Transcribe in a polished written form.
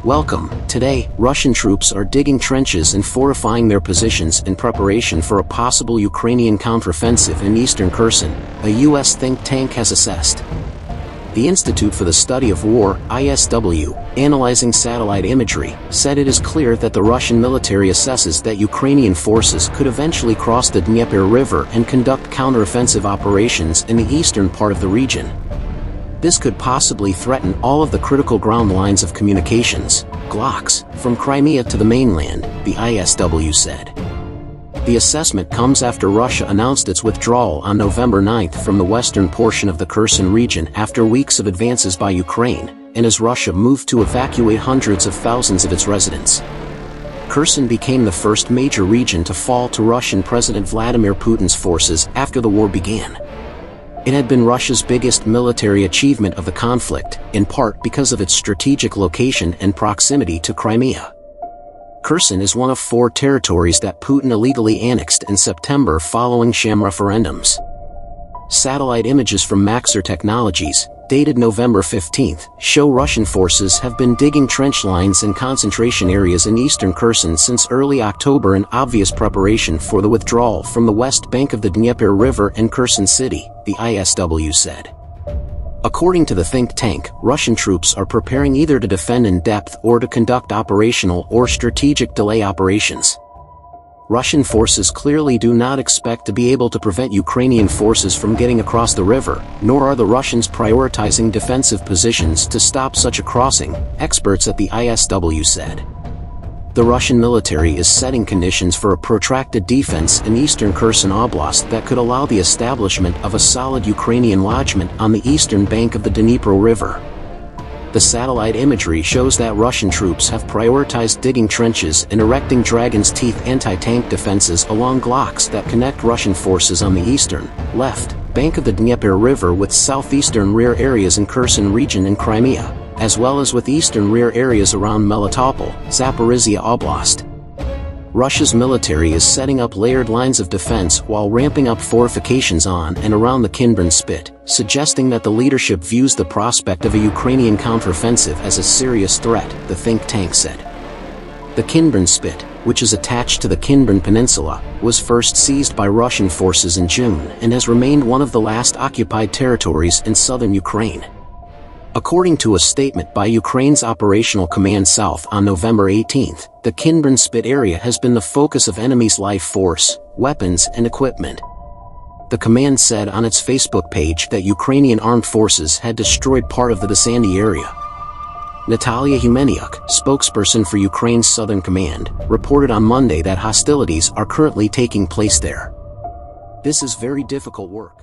Welcome. Today, Russian troops are digging trenches and fortifying their positions in preparation for a possible Ukrainian counteroffensive in eastern Kherson, a U.S. think tank has assessed. The Institute for the Study of War, ISW, analyzing satellite imagery, said it is clear that the Russian military assesses that Ukrainian forces could eventually cross the Dnieper River and conduct counteroffensive operations in the eastern part of the region. This could possibly threaten all of the critical ground lines of communications, GLOCs, from Crimea to the mainland, the ISW said. The assessment comes after Russia announced its withdrawal on November 9 from the western portion of the Kherson region after weeks of advances by Ukraine, and as Russia moved to evacuate hundreds of thousands of its residents. Kherson became the first major region to fall to Russian President Vladimir Putin's forces after the war began. It had been Russia's biggest military achievement of the conflict, in part because of its strategic location and proximity to Crimea. Kherson is one of 4 territories that Putin illegally annexed in September following sham referendums. Satellite images from Maxar Technologies, dated November 15, show Russian forces have been digging trench lines and concentration areas in eastern Kherson since early October in obvious preparation for the withdrawal from the west bank of the Dnieper River and Kherson City, the ISW said. According to the think tank, Russian troops are preparing either to defend in depth or to conduct operational or strategic delay operations. Russian forces clearly do not expect to be able to prevent Ukrainian forces from getting across the river, nor are the Russians prioritizing defensive positions to stop such a crossing, experts at the ISW said. The Russian military is setting conditions for a protracted defense in eastern Kherson Oblast that could allow the establishment of a solid Ukrainian lodgment on the eastern bank of the Dnieper River. The satellite imagery shows that Russian troops have prioritized digging trenches and erecting Dragon's Teeth anti-tank defenses along GLOCs that connect Russian forces on the eastern, left, bank of the Dnieper River with southeastern rear areas in Kherson region and Crimea, as well as with eastern rear areas around Melitopol, Zaporizhia Oblast. Russia's military is setting up layered lines of defense while ramping up fortifications on and around the Kinburn Spit, suggesting that the leadership views the prospect of a Ukrainian counteroffensive as a serious threat, the think tank said. The Kinburn Spit, which is attached to the Kinburn Peninsula, was first seized by Russian forces in June and has remained one of the last occupied territories in southern Ukraine. According to a statement by Ukraine's Operational Command South on November 18, the Kinburn Spit area has been the focus of enemy's life force, weapons and equipment. The command said on its Facebook page that Ukrainian armed forces had destroyed part of the Dysandi area. Natalia Humeniuk, spokesperson for Ukraine's Southern Command, reported on Monday that hostilities are currently taking place there. This is very difficult work.